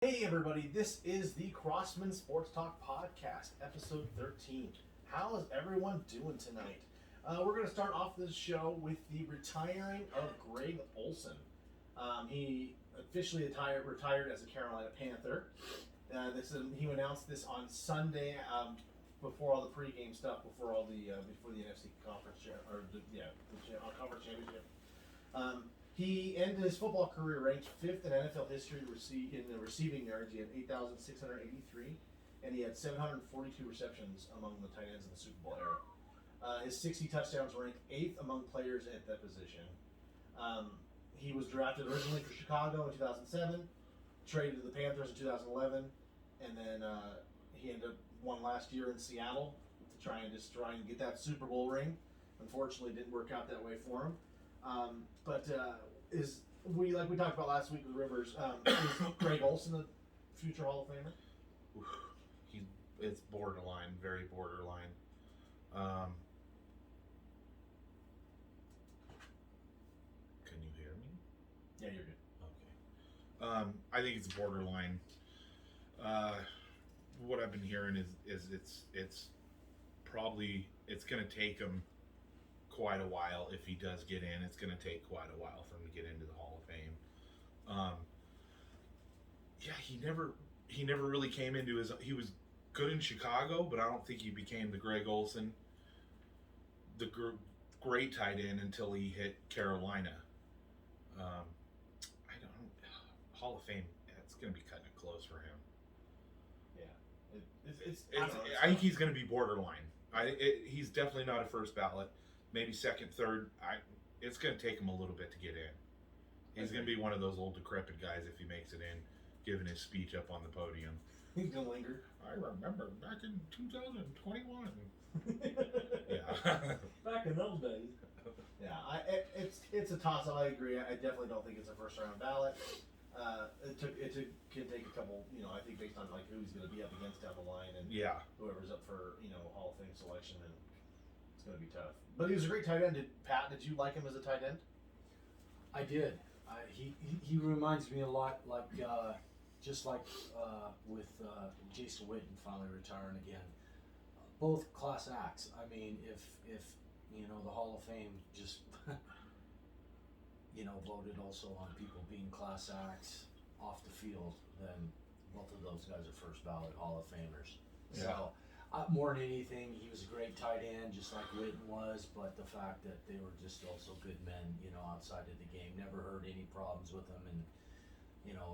Hey everybody, this is the Crossman Sports Talk Podcast, episode 13. How is everyone doing tonight? We're going to start off this show with the retiring of Greg Olsen. He officially retired as a Carolina Panther. He announced this on Sunday before all the pregame stuff, before the NFC conference conference championship. He ended his football career ranked 5th in NFL history in the receiving yards. He had 8,683, and he had 742 receptions among the tight ends in the Super Bowl era. His 60 touchdowns ranked 8th among players at that position. He was drafted originally for Chicago in 2007, traded to the Panthers in 2011, and then he ended up won last year in Seattle to try and get that Super Bowl ring. Unfortunately, it didn't work out that way for him. Like we talked about last week with Rivers, is Greg Olsen a future Hall of Famer? It's borderline, very borderline. Can you hear me? Yeah, you're good. Okay. I think it's borderline. What I've been hearing is it's probably going to take him quite a while if he does get in. It's going to take quite a while for him to get into the Hall of Fame. He never really came into his. He was good in Chicago, but I don't think he became the Greg Olsen, the great tight end until he hit Carolina. Hall of Fame. It's going to be cutting it close for him. Yeah, I think he's going to be borderline. He's definitely not a first ballot. Maybe second, third. It's going to take him a little bit to get in. He's going to be one of those old decrepit guys if he makes it in, giving his speech up on the podium. He's going to linger. I remember back in 2021. Yeah. Back in those days. Yeah, it's a toss-up. I agree. I definitely don't think it's a first-round ballot. It can take a couple. I think based on like who he's going to be up against down the line and whoever's up for Hall of Fame selection, and it's going to be tough. But he was a great tight end. Did you like him as a tight end? I did. He reminds me a lot just like with Jason Witten finally retiring again. Both class acts. I mean, if the Hall of Fame just voted also on people being class acts off the field, then both of those guys are first ballot Hall of Famers. Yeah. So more than anything, he was a great tight end, just like Witten was. But the fact that they were just also good men, outside of the game, never heard any problems with them, and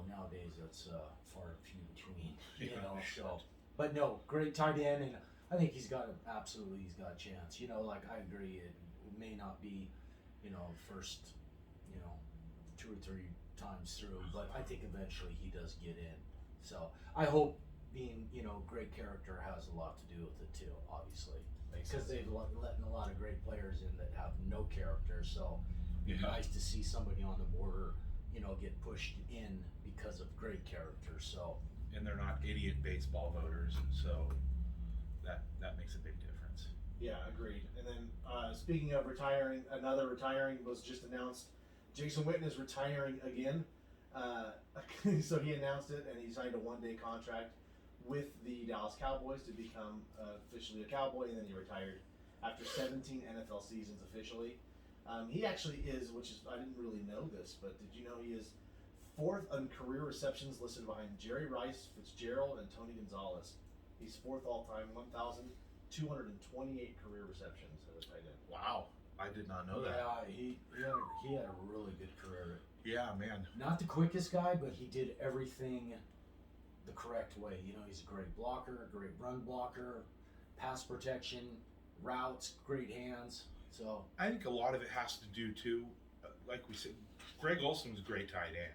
nowadays that's far and few between. So, but no, great tight end, and I think he's got a chance. I agree, it may not be, first, 2 or 3 times through, but I think eventually he does get in. So I hope being, great character has a lot to do with it too, obviously, because they've letting a lot of great players in that have no character. So it's nice to see somebody on the border, get pushed in because of great character. So, and they're not idiot baseball voters, so that makes a big difference. Yeah, agreed. And then speaking of retiring, another retiring was just announced. Jason Witten is retiring again. So he announced it, and he signed a 1-day contract with the Dallas Cowboys to become officially a Cowboy, and then he retired after 17 NFL seasons officially. He actually is, I didn't really know this, but did you know he is 4th on career receptions, listed behind Jerry Rice, Fitzgerald, and Tony Gonzalez. He's 4th all-time, 1,228 career receptions as a tight end. Wow, I did not know that. Yeah, he had a really good career. Yeah, man. Not the quickest guy, but he did everything the correct way. He's a great blocker, great run blocker, pass protection, routes, great hands. So I think a lot of it has to do too, like we said, Greg Olsen was a great tight end.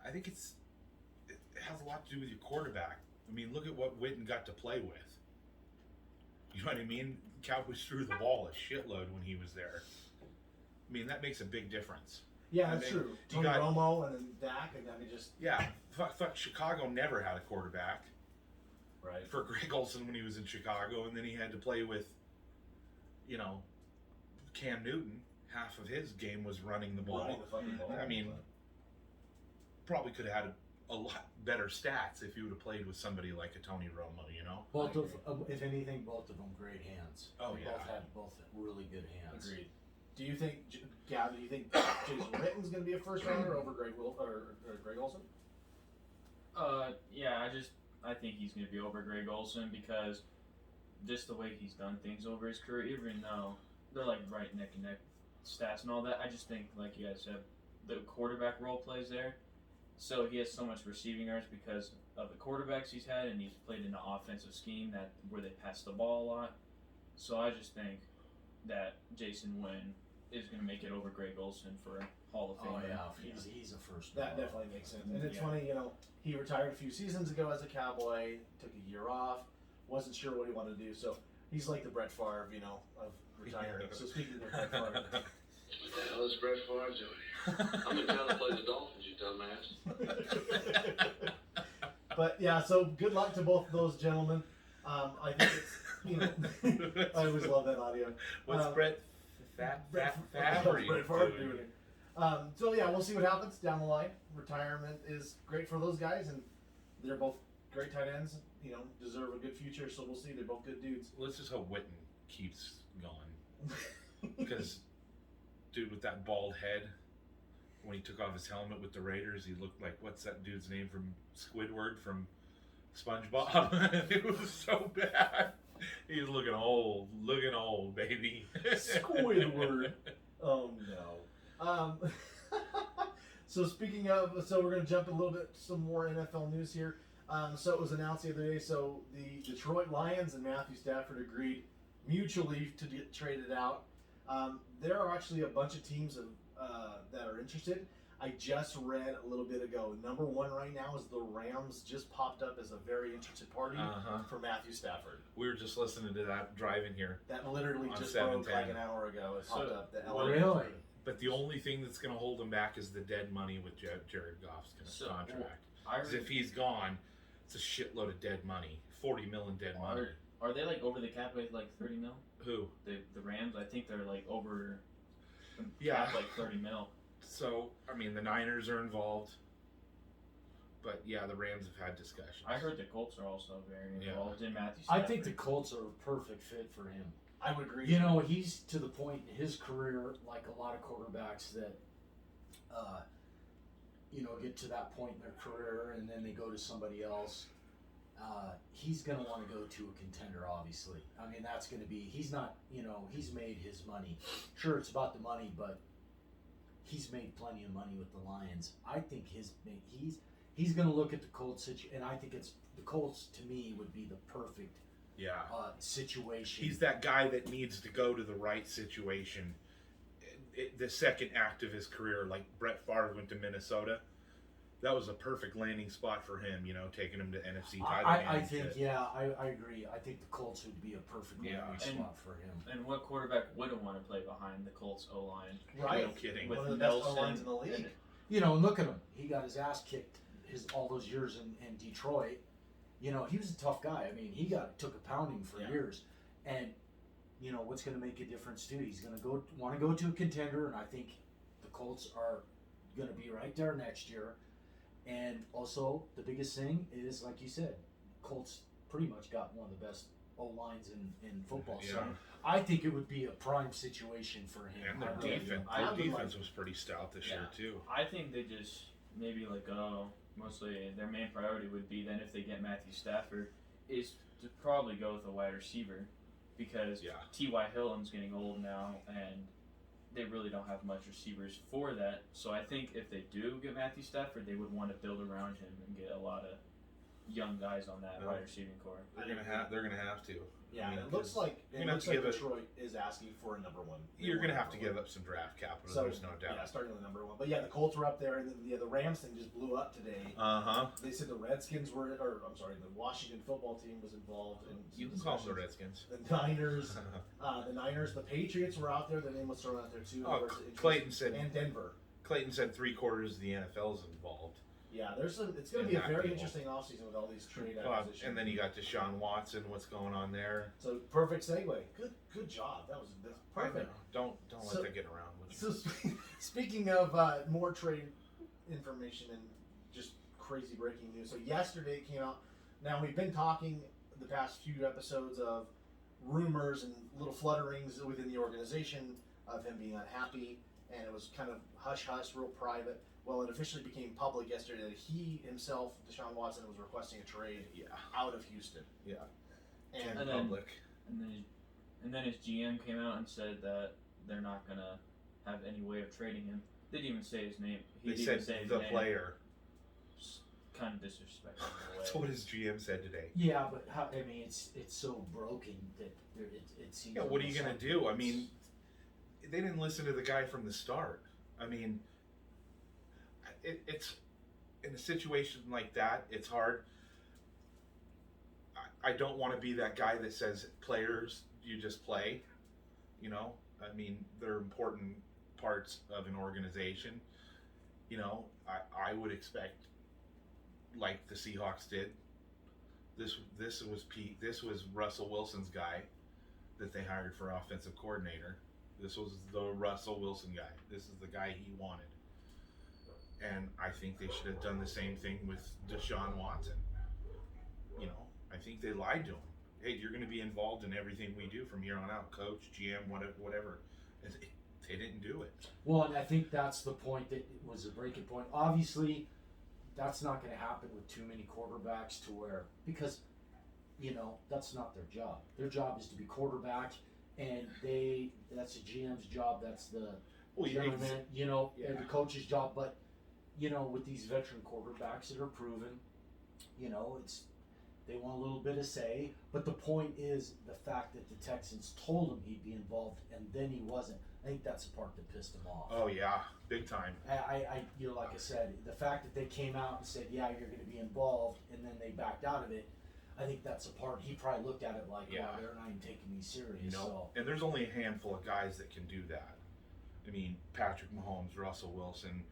I think it has a lot to do with your quarterback. I mean, look at what Witten got to play with. You know what I mean? Cowboys threw the ball a shitload when he was there. I mean, that makes a big difference. Yeah, that's true. Tony Romo and then Dak, and just... Yeah, fuck, Chicago never had a quarterback. Right. For Greg Olsen when he was in Chicago, and then he had to play with, Cam Newton. Half of his game was running the ball. Running the fucking ball. I mean, probably could have had a lot better stats if he would have played with somebody like a Tony Romo, you know? Both of, if anything, both of them great hands. Oh, They yeah. both really good hands. Agreed. Do you think, Gavin, do you think Jason Witten's going to be a first rounder over Greg Olsen? Yeah, I think he's going to be over Greg Olsen because just the way he's done things over his career, even though they're like right neck and neck stats and all that, I just think, like you guys said, the quarterback role plays there. So he has so much receiving yards because of the quarterbacks he's had, and he's played in an offensive scheme where they pass the ball a lot. So I just think that Jason Witten is going to make it over Greg Olsen for Hall of Fame. Oh yeah, he's a first. That definitely makes sense. And it's funny, he retired a few seasons ago as a Cowboy, took a year off, wasn't sure what he wanted to do. So he's like the Brett Favre, of retiring. So speaking of Brett Favre. What the hell is Brett Favre doing? I'm in town to play the Dolphins, you dumbass. But yeah, so good luck to both of those gentlemen. I think it's, I always love that audio. What's Brett Favre doing? So yeah, we'll see what happens down the line. Retirement is great for those guys, and they're both great tight ends. Deserve a good future. So we'll see. They're both good dudes. Let's just hope Witten keeps going. Because, dude, with that bald head, when he took off his helmet with the Raiders, he looked like, what's that dude's name from Squidward from SpongeBob? It was so bad. He was looking old, baby. Squidward. Oh no. So speaking of, we're going to jump a little bit, some more NFL news here. So it was announced the other day. So the Detroit Lions and Matthew Stafford agreed mutually to get traded out. There are actually a bunch of teams that are interested. I just read a little bit ago. Number one right now is the Rams. Just popped up as a very interested party for Matthew Stafford. We were just listening to that driving here. That literally On just broke 710. like an hour ago. It popped up. The LA Really? But the only thing that's going to hold him back is the dead money with Jared Goff's contract. Because if he's gone, it's a shitload of dead money. 40 million dead money. Are they like over the cap by like 30 mil? Who? The Rams? I think they're like over the Yeah. cap like 30 mil. So, I mean, the Niners are involved. But, yeah, the Rams have had discussions. I heard the Colts are also very involved in Matthew I Stafford. think the Colts are a perfect fit for him. I would agree. He's to the point in his career, like a lot of quarterbacks that, get to that point in their career and then they go to somebody else. He's going to want to go to a contender, obviously. I mean, that's going to be, he's not, he's made his money. Sure, it's about the money, but he's made plenty of money with the Lions. I think he's going to look at the Colts, and I think the Colts, to me, would be the perfect situation. He's that guy that needs to go to the right situation. The second act of his career, like Brett Favre went to Minnesota. That was a perfect landing spot for him, taking him to NFC title. I think, I agree. I think the Colts would be a perfect landing spot for him. And what quarterback wouldn't want to play behind the Colts O-line? Right. No kidding. One With of the best Nelson O-lines in the league. And look at him. He got his ass kicked all those years in Detroit. He was a tough guy. I mean, he took a pounding for years. And, what's going to make a difference, too? He's going to want to go to a contender, and I think the Colts are going to be right there next year. And also, the biggest thing is, like you said, Colts pretty much got one of the best O-lines in football. Yeah. So I think it would be a prime situation for him. And their I really do. defense was pretty stout this year, too. I think they just maybe mostly their main priority would be then if they get Matthew Stafford is to probably go with a wide receiver because T.Y. Hilton's getting old now and they really don't have much receivers for that. So I think if they do get Matthew Stafford, they would want to build around him and get a lot of young guys on that wide receiving core. They're gonna have to. Yeah, I mean, it looks like Detroit is asking for a number one. You're gonna have to give up some draft capital. So, there's no doubt. Yeah, starting with the number one. But the Colts were up there, and then the Rams thing just blew up today. They said the Redskins the Washington football team was involved in. You can call them the Redskins. The Niners, the Patriots were out there. Their name was thrown out there too. Clayton said. And Denver. Clayton said 3/4 of the NFL is involved. Yeah, it's going to be a very interesting offseason with all these trade acquisitions. And then you got Deshaun Watson. What's going on there? So perfect segue. Good job. That's perfect. Don't let that get around with you. So speaking of more trade information and just crazy breaking news. So yesterday it came out. Now we've been talking the past few episodes of rumors and little flutterings within the organization of him being unhappy, and it was kind of hush-hush, real private. Well, it officially became public yesterday that he himself, Deshaun Watson, was requesting a trade out of Houston. Yeah. And then, public. And then his GM came out and said that they're not gonna have any way of trading him. They didn't even say his name. They said the player. Kind of disrespectful. That's what his GM said today. Yeah, but it's so broken that it seems. Yeah, what are you gonna do? I mean, they didn't listen to the guy from the start. I mean, it's in a situation like that, it's hard. I don't want to be that guy that says players, you just play. You know, I mean, they're important parts of an organization. You know, I would expect, like the Seahawks did. This was Russell Wilson's guy that they hired for offensive coordinator. This was the Russell Wilson guy. This is the guy he wanted. And I think they should have done the same thing with Deshaun Watson. You know, I think they lied to him. Hey, you're going to be involved in everything we do from here on out, coach, GM, whatever. And they didn't do it. Well, and I think that's the point that was a breaking point. Obviously, that's not going to happen with too many quarterbacks to where, because, you know, that's not their job. Their job is to be quarterback, and that's the GM's job. That's the general man, you know, and the coach's job. But, you know, with these veteran quarterbacks that are proven, you know, they want a little bit of say. But the point is the fact that the Texans told him he'd be involved, and then he wasn't. I think that's the part that pissed him off. Oh yeah, big time. I you know, like I said, the fact that they came out and said, yeah, you're going to be involved, and then they backed out of it, I think that's the part. He probably looked at it like, wow, they're not even taking me serious. You know, so. and there's only a handful of guys that can do that. I mean, Patrick Mahomes, Russell Wilson.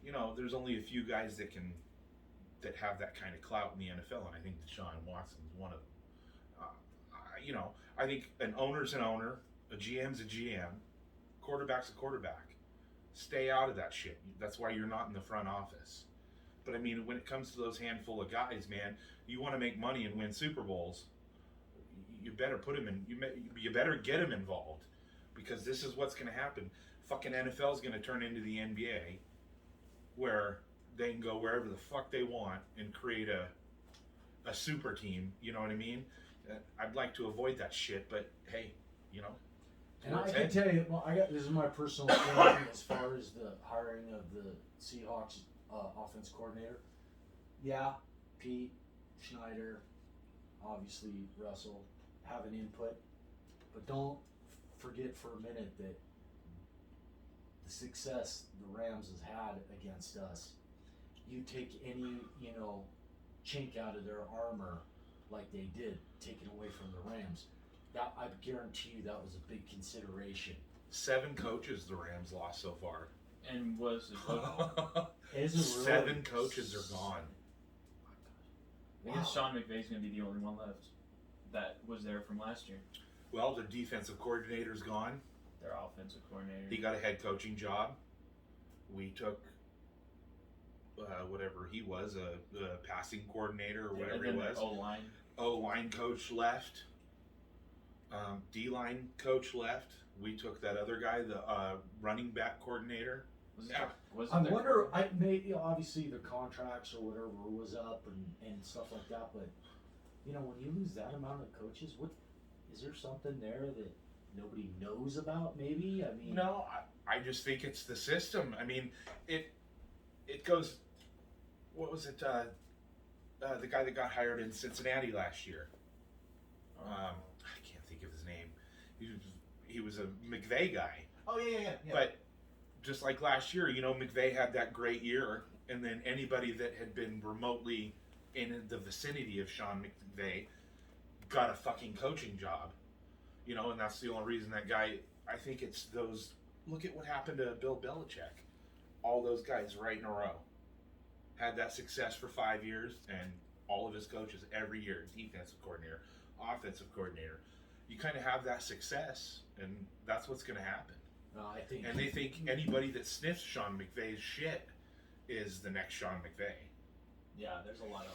You know, there's only a few guys that have that kind of clout in the NFL, and I think Deshaun Watson's one of them. You know, I think an owner's an owner, a GM's a GM, quarterback's a quarterback. Stay out of that shit. That's why you're not in the front office. But I mean, when it comes to those handful of guys, man, you want to make money and win Super Bowls, you better put them in. You better get them involved, because this is what's going to happen. Fucking NFL is going to turn into the NBA, where they can go wherever the fuck they want and create a super team. You know what I mean? I'd like to avoid that shit, but hey, you know. And I can tell you, well, this is my personal opinion as far as the hiring of the Seahawks offense coordinator. Yeah, Pete, Schneider, obviously Russell have an input, but don't forget for a minute that the success the Rams has had against us. You take any, you know, chink out of their armor like they did, taken away from the Rams. That, I guarantee you, that was a big consideration. 7 coaches the Rams lost so far. And was the coach? Is it really? 7 coaches are gone. I guess Sean McVay's going to be the only one left that was there from last year. Well, their defensive coordinator's gone. Their offensive coordinator. He got a head coaching job. We took whatever he was, a passing coordinator or whatever he was. O-line. O-line coach left. D-line coach left. We took that other guy, the running back coordinator. I wonder, obviously the contracts or whatever was up and stuff like that, but, you know, when you lose that amount of coaches, is there something there that nobody knows about, maybe? I mean... No, I just think it's the system. I mean, it goes... What was it? The guy that got hired in Cincinnati last year. I can't think of his name. He was a McVay guy. Oh, yeah. But just like last year, you know, McVay had that great year, and then anybody that had been remotely in the vicinity of Sean McVay got a fucking coaching job. You know, and that's the only reason that guy, I think it's those, look at what happened to Bill Belichick. All those guys right in a row had that success for 5 years, and all of his coaches every year, defensive coordinator, offensive coordinator. You kind of have that success, and that's what's going to happen. And they think anybody that sniffs Sean McVay's shit is the next Sean McVay. Yeah, there's a lot of